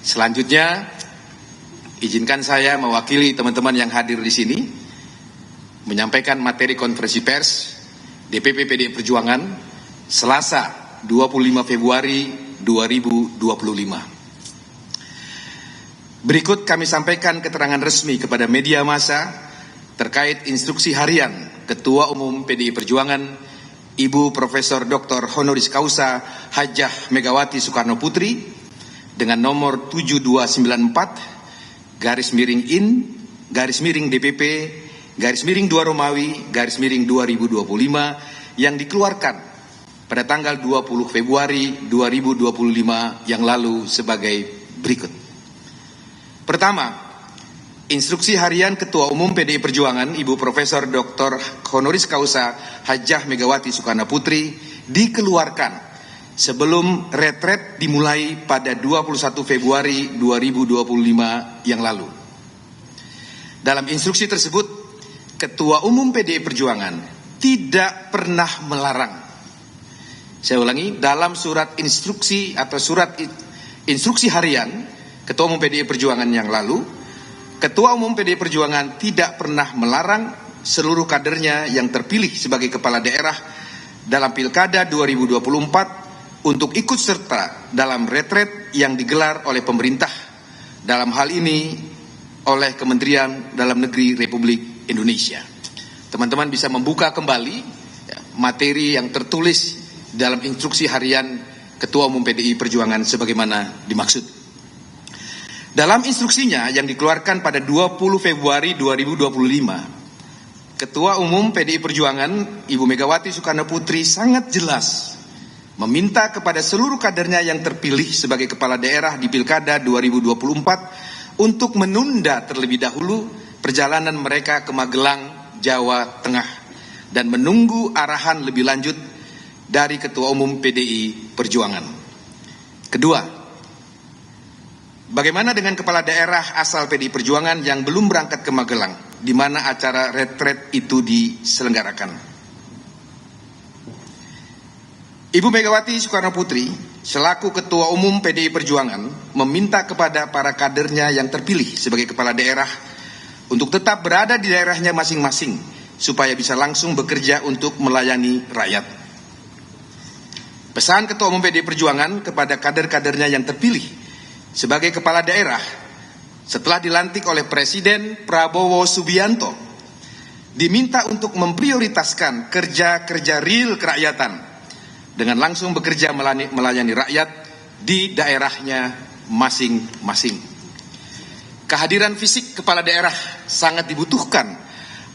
Selanjutnya, izinkan saya mewakili teman-teman yang hadir di sini menyampaikan materi konferensi pers DPP PDI Perjuangan Selasa 25 Februari 2025. Berikut kami sampaikan keterangan resmi kepada media massa terkait instruksi harian Ketua Umum PDI Perjuangan Ibu Profesor Dr. Honoris Causa Hajah Megawati Soekarno Putri dengan nomor 7294/IN/DPP/2 Romawi/2025 yang dikeluarkan pada tanggal 20 Februari 2025 yang lalu sebagai berikut. Pertama, instruksi harian Ketua Umum PDI Perjuangan Ibu Profesor Dr. Honoris Causa Hajah Megawati Soekarno Putri dikeluarkan sebelum retret dimulai pada 21 Februari 2025 yang lalu. Dalam instruksi tersebut, Ketua Umum PDI Perjuangan tidak pernah melarang. Saya ulangi, dalam surat instruksi atau surat instruksi harian Ketua Umum PDI Perjuangan yang lalu, Ketua Umum PDI Perjuangan tidak pernah melarang seluruh kadernya yang terpilih sebagai kepala daerah dalam Pilkada 2024 untuk ikut serta dalam retret yang digelar oleh pemerintah, dalam hal ini oleh Kementerian Dalam Negeri Republik Indonesia. Teman-teman bisa membuka kembali materi yang tertulis dalam instruksi harian Ketua Umum PDI Perjuangan sebagaimana dimaksud. Dalam instruksinya yang dikeluarkan pada 20 Februari 2025, Ketua Umum PDI Perjuangan Ibu Megawati Soekarno Putri sangat jelas meminta kepada seluruh kadernya yang terpilih sebagai kepala daerah di Pilkada 2024 untuk menunda terlebih dahulu perjalanan mereka ke Magelang, Jawa Tengah dan menunggu arahan lebih lanjut dari Ketua Umum PDI Perjuangan. Kedua, bagaimana dengan kepala daerah asal PDI Perjuangan yang belum berangkat ke Magelang, di mana acara retret itu diselenggarakan? Ibu Megawati Soekarno Putri selaku Ketua Umum PDI Perjuangan meminta kepada para kadernya yang terpilih sebagai kepala daerah untuk tetap berada di daerahnya masing-masing supaya bisa langsung bekerja untuk melayani rakyat. Pesan Ketua Umum PDI Perjuangan kepada kader-kadernya yang terpilih sebagai kepala daerah setelah dilantik oleh Presiden Prabowo Subianto diminta untuk memprioritaskan kerja-kerja real kerakyatan dengan langsung bekerja melayani rakyat di daerahnya masing-masing. Kehadiran fisik kepala daerah sangat dibutuhkan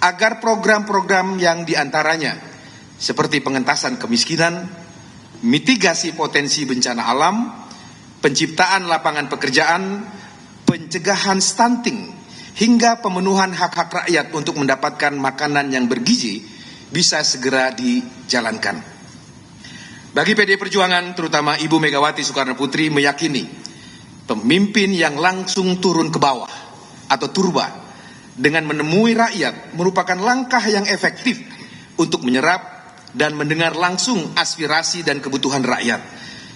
agar program-program yang diantaranya seperti pengentasan kemiskinan, mitigasi potensi bencana alam, penciptaan lapangan pekerjaan, pencegahan stunting, hingga pemenuhan hak-hak rakyat untuk mendapatkan makanan yang bergizi bisa segera dijalankan. Bagi PDI Perjuangan, terutama Ibu Megawati Soekarno Putri meyakini pemimpin yang langsung turun ke bawah atau turba dengan menemui rakyat merupakan langkah yang efektif untuk menyerap dan mendengar langsung aspirasi dan kebutuhan rakyat,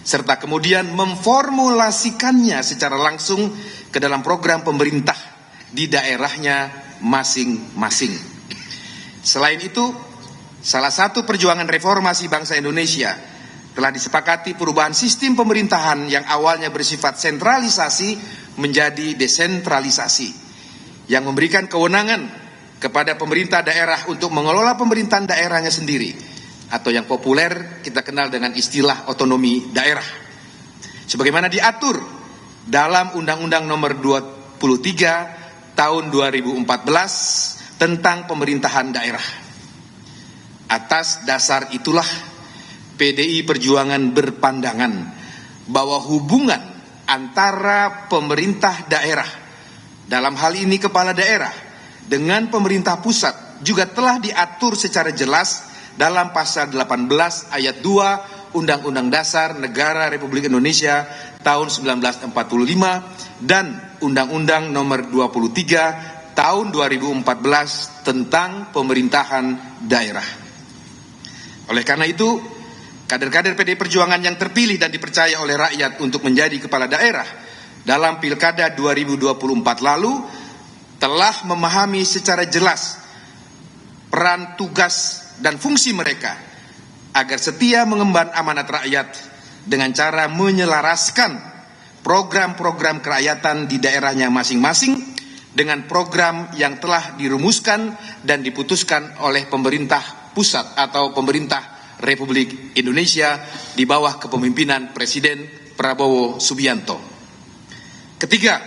serta kemudian memformulasikannya secara langsung ke dalam program pemerintah di daerahnya masing-masing. Selain itu, salah satu perjuangan reformasi bangsa Indonesia telah disepakati perubahan sistem pemerintahan yang awalnya bersifat sentralisasi menjadi desentralisasi, yang memberikan kewenangan kepada pemerintah daerah untuk mengelola pemerintahan daerahnya sendiri, atau yang populer kita kenal dengan istilah otonomi daerah, sebagaimana diatur dalam Undang-Undang Nomor 23 Tahun 2014 tentang pemerintahan daerah. Atas dasar itulah PDI Perjuangan berpandangan bahwa hubungan antara pemerintah daerah, dalam hal ini kepala daerah, dengan pemerintah pusat juga telah diatur secara jelas dalam pasal 18 ayat 2 Undang-Undang Dasar Negara Republik Indonesia tahun 1945 dan Undang-Undang Nomor 23 tahun 2014 tentang pemerintahan daerah. Oleh karena itu, kader-kader PDI Perjuangan yang terpilih dan dipercaya oleh rakyat untuk menjadi kepala daerah dalam Pilkada 2024 lalu telah memahami secara jelas peran, tugas, dan fungsi mereka agar setia mengemban amanat rakyat dengan cara menyelaraskan program-program kerakyatan di daerahnya masing-masing dengan program yang telah dirumuskan dan diputuskan oleh pemerintah pusat atau pemerintah Republik Indonesia di bawah kepemimpinan Presiden Prabowo Subianto. Ketiga,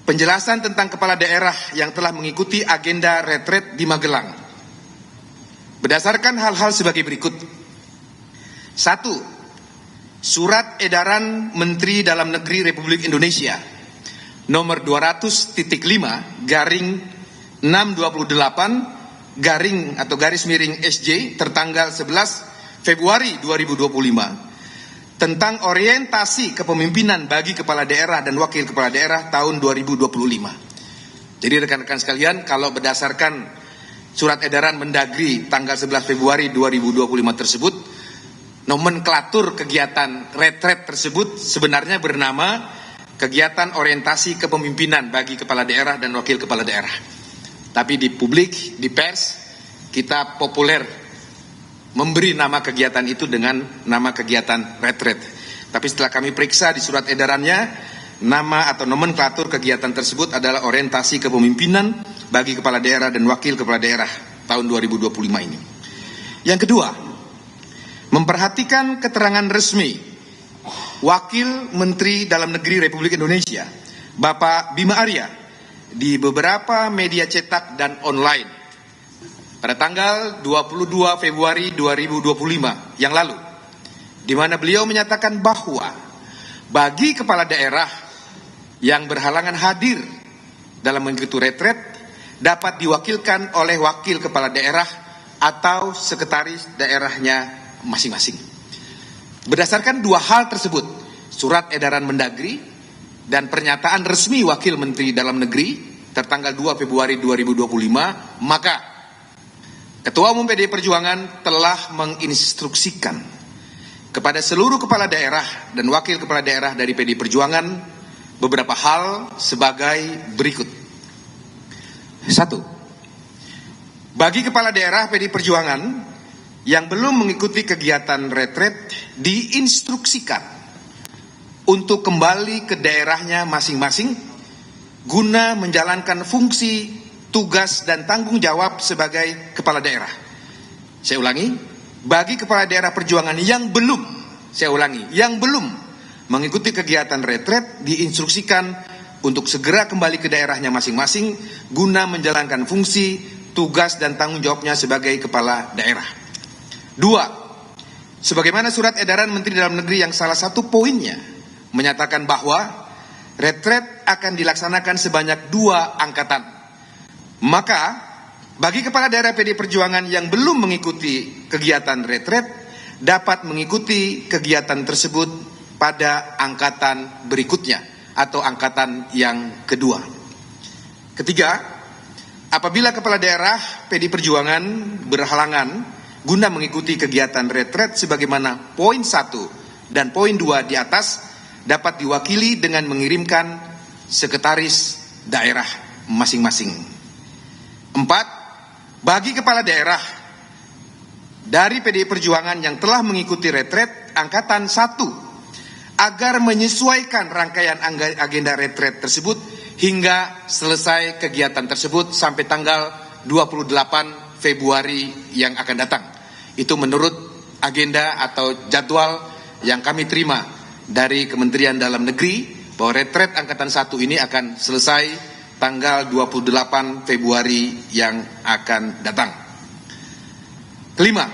penjelasan tentang kepala daerah yang telah mengikuti agenda retret di Magelang. Berdasarkan hal-hal sebagai berikut. 1. Surat edaran Menteri Dalam Negeri Republik Indonesia nomor 200.5 garing 628 garing atau garis miring SJ tertanggal 11 Februari 2025 tentang orientasi kepemimpinan bagi kepala daerah dan wakil kepala daerah tahun 2025. Jadi rekan-rekan sekalian, kalau berdasarkan surat edaran Mendagri tanggal 11 Februari 2025 tersebut, nomenklatur kegiatan retret tersebut sebenarnya bernama kegiatan orientasi kepemimpinan bagi kepala daerah dan wakil kepala daerah. Tapi di publik, di pers, kita populer memberi nama kegiatan itu dengan nama kegiatan retret. Tapi setelah kami periksa di surat edarannya, nama atau nomenklatur kegiatan tersebut adalah orientasi kepemimpinan bagi kepala daerah dan wakil kepala daerah tahun 2025 ini. Yang kedua, memperhatikan keterangan resmi Wakil Menteri Dalam Negeri Republik Indonesia, Bapak Bima Arya, di beberapa media cetak dan online pada tanggal 22 Februari 2025 yang lalu, di mana beliau menyatakan bahwa bagi kepala daerah yang berhalangan hadir dalam mengikuti retret dapat diwakilkan oleh wakil kepala daerah atau sekretaris daerahnya masing-masing. Berdasarkan dua hal tersebut, surat edaran Mendagri dan pernyataan resmi Wakil Menteri Dalam Negeri tertanggal 2 Februari 2025, maka Ketua Umum PDI Perjuangan telah menginstruksikan kepada seluruh kepala daerah dan wakil kepala daerah dari PDI Perjuangan beberapa hal sebagai berikut. 1. Bagi kepala daerah PDI Perjuangan yang belum mengikuti kegiatan retret diinstruksikan untuk kembali ke daerahnya masing-masing guna menjalankan fungsi, tugas, dan tanggung jawab sebagai kepala daerah. Saya ulangi, bagi kepala daerah perjuangan yang belum, saya ulangi, yang belum mengikuti kegiatan retret diinstruksikan untuk segera kembali ke daerahnya masing-masing guna menjalankan fungsi, tugas, dan tanggung jawabnya sebagai kepala daerah. 2. Sebagaimana surat edaran Menteri Dalam Negeri yang salah satu poinnya menyatakan bahwa retret akan dilaksanakan sebanyak 2 angkatan. Maka bagi kepala daerah PDI Perjuangan yang belum mengikuti kegiatan retret dapat mengikuti kegiatan tersebut pada angkatan berikutnya atau angkatan yang kedua. Ketiga, apabila kepala daerah PDI Perjuangan berhalangan guna mengikuti kegiatan retret sebagaimana poin 1 dan poin 2 di atas, dapat diwakili dengan mengirimkan sekretaris daerah masing-masing. 4. Bagi kepala daerah dari PDI Perjuangan yang telah mengikuti retret angkatan 1 agar menyesuaikan rangkaian agenda retret tersebut hingga selesai kegiatan tersebut sampai tanggal 28 Februari yang akan datang. Itu menurut agenda atau jadwal yang kami terima dari Kementerian Dalam Negeri bahwa retret angkatan 1 ini akan selesai tanggal 28 Februari yang akan datang. Kelima,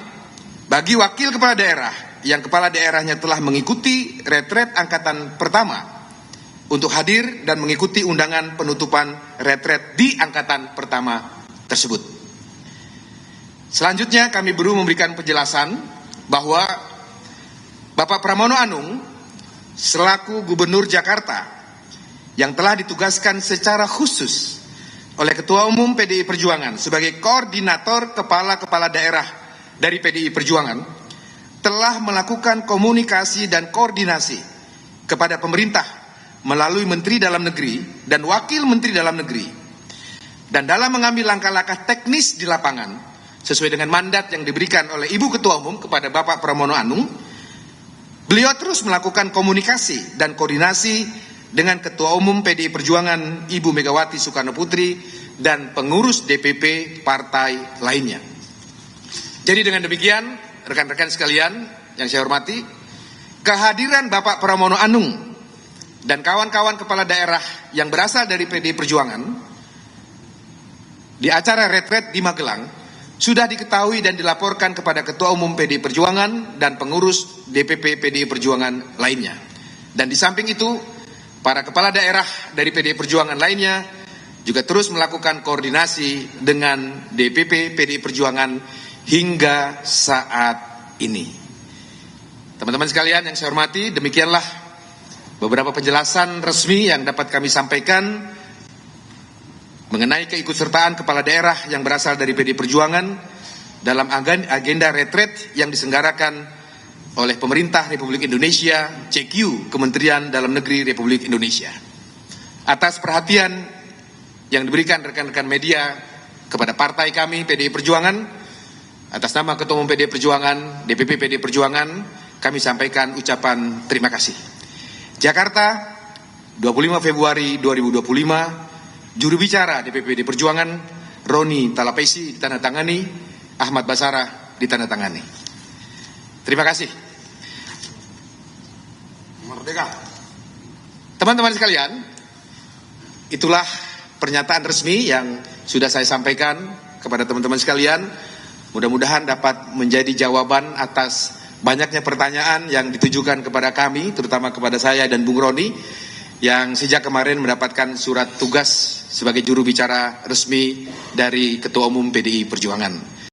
bagi wakil kepala daerah yang kepala daerahnya telah mengikuti retret angkatan pertama untuk hadir dan mengikuti undangan penutupan retret di angkatan pertama tersebut. Selanjutnya kami perlu memberikan penjelasan bahwa Bapak Pramono Anung selaku Gubernur Jakarta yang telah ditugaskan secara khusus oleh Ketua Umum PDI Perjuangan sebagai koordinator kepala-kepala daerah dari PDI Perjuangan telah melakukan komunikasi dan koordinasi kepada pemerintah melalui Menteri Dalam Negeri dan Wakil Menteri Dalam Negeri. Dan dalam mengambil langkah-langkah teknis di lapangan, sesuai dengan mandat yang diberikan oleh Ibu Ketua Umum kepada Bapak Pramono Anung, beliau terus melakukan komunikasi dan koordinasi dengan Ketua Umum PDI Perjuangan Ibu Megawati Soekarno Putri dan pengurus DPP partai lainnya. Jadi dengan demikian, rekan-rekan sekalian yang saya hormati, kehadiran Bapak Pramono Anung dan kawan-kawan kepala daerah yang berasal dari PDI Perjuangan di acara retret di Magelang sudah diketahui dan dilaporkan kepada Ketua Umum PDI Perjuangan dan pengurus DPP PDI Perjuangan lainnya. Dan di samping itu, para kepala daerah dari PDI Perjuangan lainnya juga terus melakukan koordinasi dengan DPP PDI Perjuangan hingga saat ini. Teman-teman sekalian yang saya hormati, demikianlah beberapa penjelasan resmi yang dapat kami sampaikan mengenai keikutsertaan kepala daerah yang berasal dari PDI Perjuangan dalam agenda retret yang diselenggarakan oleh pemerintah Republik Indonesia, CQ, Kementerian Dalam Negeri Republik Indonesia. Atas perhatian yang diberikan rekan-rekan media kepada partai kami PDI Perjuangan, atas nama Ketua Umum PDI Perjuangan, DPP PDI Perjuangan, kami sampaikan ucapan terima kasih. Jakarta, 25 Februari 2025, juru bicara DPP PDI Perjuangan, Roni Talapesi ditandatangani, Ahmad Basarah ditandatangani. Terima kasih. Merdeka. Teman-teman sekalian, itulah pernyataan resmi yang sudah saya sampaikan kepada teman-teman sekalian. Mudah-mudahan dapat menjadi jawaban atas banyaknya pertanyaan yang ditujukan kepada kami, terutama kepada saya dan Bung Roni, yang sejak kemarin mendapatkan surat tugas sebagai juru bicara resmi dari Ketua Umum PDI Perjuangan.